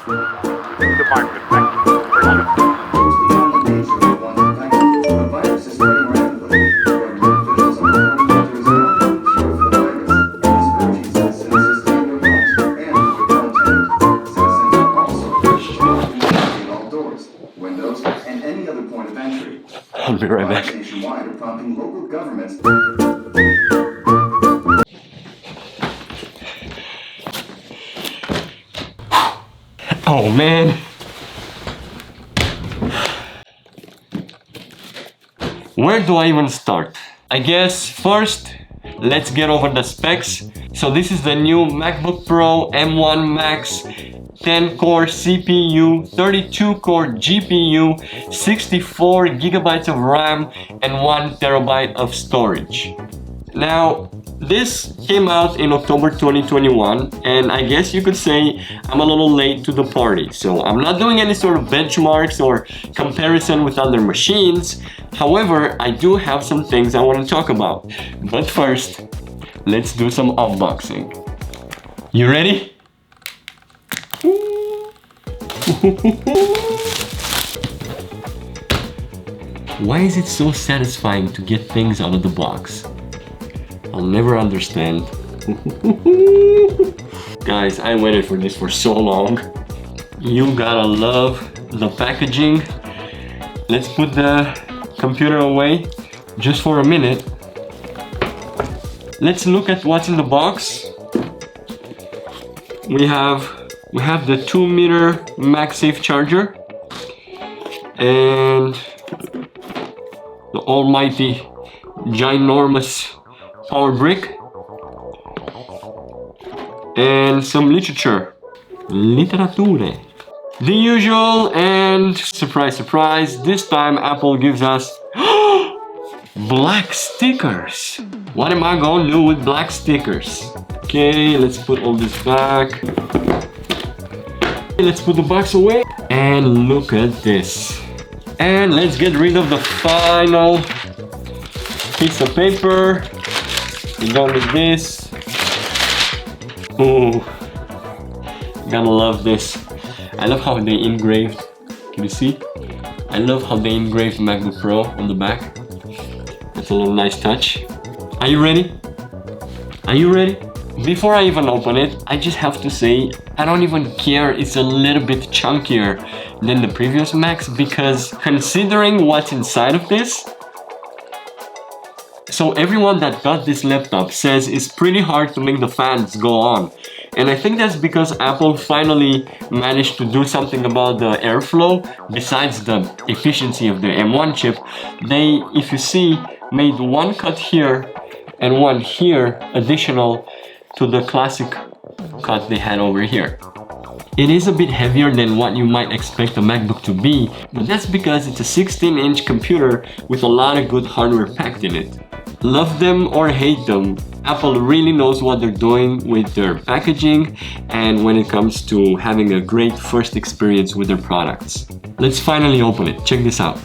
The market next. I'll be right back. Oh man. Where do I even start? I guess first, let's get over the specs. So this is the new MacBook Pro M1 Max, 10-core CPU, 32-core GPU, 64 gigabytes of RAM, and 1 terabyte of storage. Now, this came out in October 2021, and I guess you could say I'm a little late to the party. So I'm not doing any sort of benchmarks or comparison with other machines. However, I do have some things I want to talk about. But first, let's do some unboxing. You ready? Why is it so satisfying to get things out of the box? I'll never understand. Guys, I waited for this for so long. You gotta love the packaging. Let's put the computer away just for a minute. Let's look at what's in the box. We have the 2-meter MagSafe charger and the almighty ginormous power brick and some literature. The usual, and surprise surprise, this time Apple gives us black stickers. What am I gonna do with black stickers? Okay, let's put all this back. Let's put the box away and look at this. And let's get rid of the final piece of paper. We don't need this. Oh, gotta love this. I love how they engraved. Can you see? I love how they engraved MacBook Pro on the back. That's a little nice touch. Are you ready? Are you ready? Before I even open it, I just have to say I don't even care it's a little bit chunkier than the previous Macs, because considering what's inside of this, so everyone that got this laptop says it's pretty hard to make the fans go on. And I think that's because Apple finally managed to do something about the airflow. Besides the efficiency of the M1 chip, they, if you see, made one cut here and one here additional to the classic cut they had over here. It is a bit heavier than what you might expect a MacBook to be, but that's because it's a 16-inch computer with a lot of good hardware packed in it. Love them or hate them, Apple really knows what they're doing with their packaging and when it comes to having a great first experience with their products. Let's finally open it. Check this out.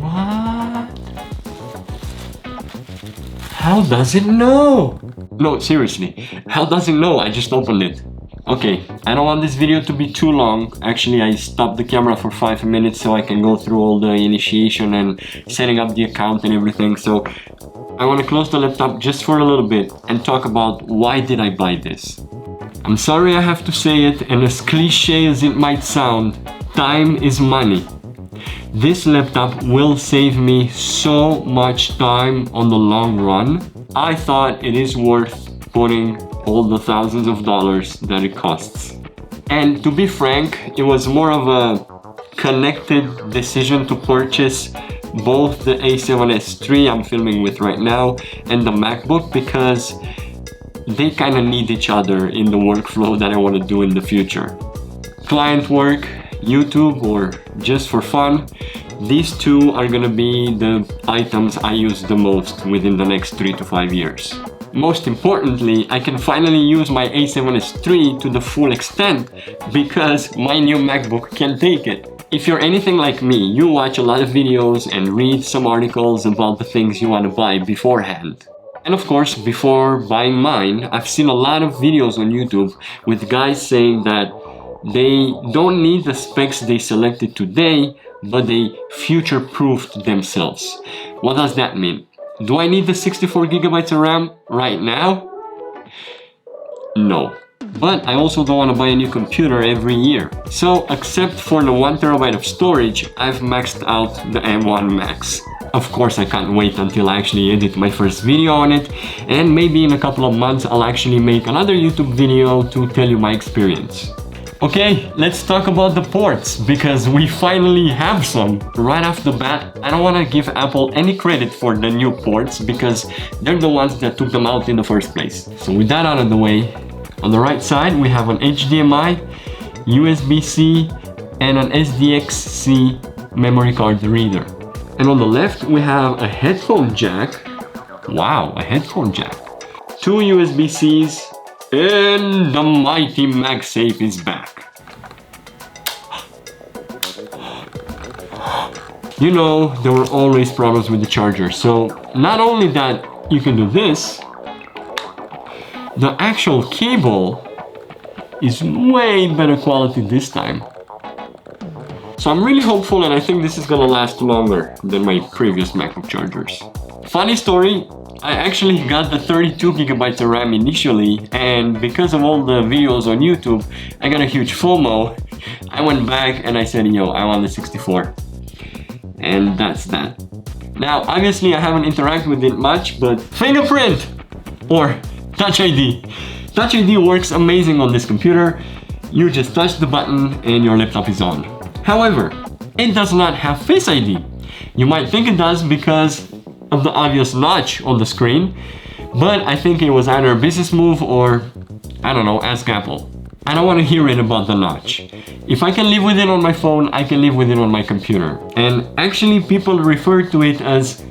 What? How does it know? No, seriously, how does it know? I just opened it. Okay, I don't want this video to be too long. Actually, I stopped the camera for 5 minutes so I can go through all the initiation and setting up the account and everything. So I want to close the laptop just for a little bit and talk about why did I buy this. I'm sorry I have to say it, and as cliche as it might sound, time is money. This laptop will save me so much time on the long run. I thought it is worth putting all the thousands of dollars that it costs. And to be frank, it was more of a connected decision to purchase both the A7S III I'm filming with right now and the MacBook, because they kind of need each other in the workflow that I want to do in the future. Client work, YouTube, or just for fun, these two are gonna be the items I use the most within the next 3 to 5 years. Most importantly, I can finally use my A7S III to the full extent because my new MacBook can take it. If you're anything like me, you watch a lot of videos and read some articles about the things you want to buy beforehand. And of course, before buying mine, I've seen a lot of videos on YouTube with guys saying that they don't need the specs they selected today, but they future-proofed themselves. What does that mean? Do I need the 64 gigabytes of RAM right now? No. But I also don't want to buy a new computer every year. So, except for the 1 terabyte of storage, I've maxed out the M1 Max. Of course, I can't wait until I actually edit my first video on it, and maybe in a couple of months I'll actually make another YouTube video to tell you my experience. Okay, let's talk about the ports, because we finally have some. Right off the bat, I don't want to give Apple any credit for the new ports, because they're the ones that took them out in the first place. So with that out of the way, on the right side we have an HDMI, USB-C, and an SDXC memory card reader. And on the left we have a headphone jack. Wow, a headphone jack. 2 USB-Cs, and the mighty MagSafe is back. You know, there were always problems with the charger, so not only that you can do this, the actual cable is way better quality this time. So I'm really hopeful, and I think this is gonna last longer than my previous MacBook chargers. Funny story, I actually got the 32 gigabytes of RAM initially, and because of all the videos on YouTube, I got a huge FOMO. I went back and I said, yo, I want the 64. And that's that. Now, obviously I haven't interacted with it much, but fingerprint or Touch ID. Touch ID works amazing on this computer. You just touch the button and your laptop is on. However, it does not have Face ID. You might think it does because of the obvious notch on the screen, but I think it was either a business move or, I don't know, ask Apple. I don't want to hear it about the notch. If I can live with it on my phone, I can live with it on my computer. And actually people refer to it as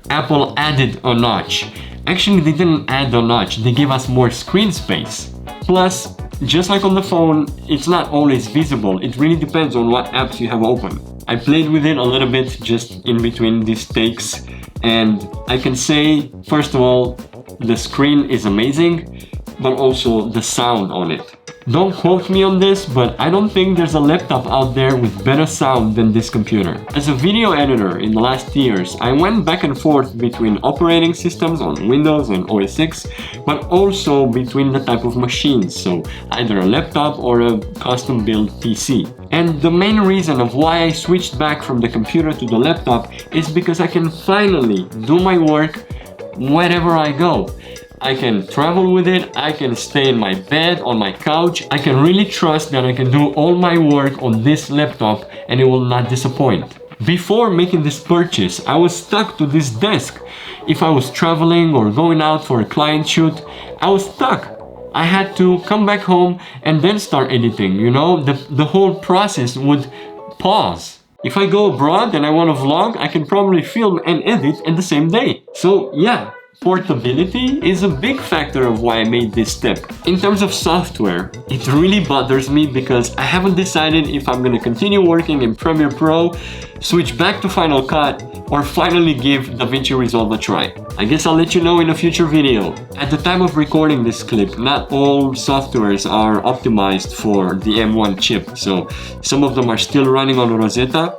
Apple added a notch. Actually, they didn't add the notch, they gave us more screen space. Plus, just like on the phone, it's not always visible. It really depends on what apps you have open. I played with it a little bit just in between these takes, and I can say, first of all, the screen is amazing, but also the sound on it. Don't quote me on this, but I don't think there's a laptop out there with better sound than this computer. As a video editor in the last years, I went back and forth between operating systems on Windows and OS X, but also between the type of machines, so either a laptop or a custom-built PC. And the main reason of why I switched back from the computer to the laptop is because I can finally do my work wherever I go. I can travel with it, I can stay in my bed, on my couch. I can really trust that I can do all my work on this laptop and it will not disappoint. Before making this purchase, I was stuck to this desk. If I was traveling or going out for a client shoot, I was stuck. I had to come back home and then start editing, you know? The whole process would pause. If I go abroad and I want to vlog, I can probably film and edit in the same day. So yeah. Portability is a big factor of why I made this step. In terms of software, it really bothers me because I haven't decided if I'm gonna continue working in Premiere Pro, switch back to Final Cut, or finally give DaVinci Resolve a try. I guess I'll let you know in a future video. At the time of recording this clip, not all softwares are optimized for the M1 chip, so some of them are still running on Rosetta,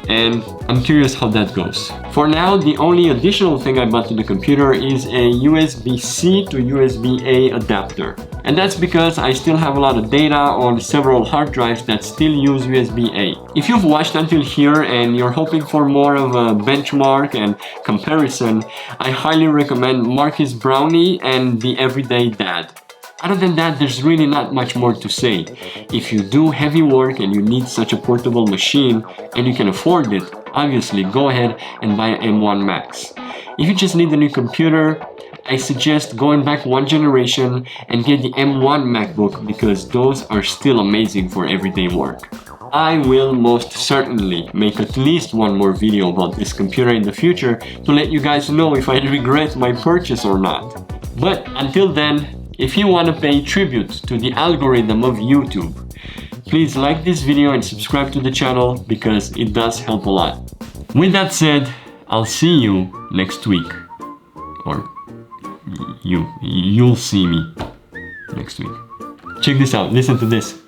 and I'm curious how that goes. For now, the only additional thing I bought to the computer is a USB-C to USB-A adapter. And that's because I still have a lot of data on several hard drives that still use USB-A. If you've watched until here and you're hoping for more of a benchmark and comparison, I highly recommend Marcus Brownie and The Everyday Dad. Other than that, there's really not much more to say. If you do heavy work and you need such a portable machine and you can afford it, obviously go ahead and buy an M1 Max. If you just need a new computer, I suggest going back one generation and get the M1 MacBook because those are still amazing for everyday work. I will most certainly make at least one more video about this computer in the future to let you guys know if I regret my purchase or not. But until then, if you want to pay tribute to the algorithm of YouTube, please like this video and subscribe to the channel because it does help a lot. With that said, I'll see you next week. Or you'll see me next week. Check this out, listen to this.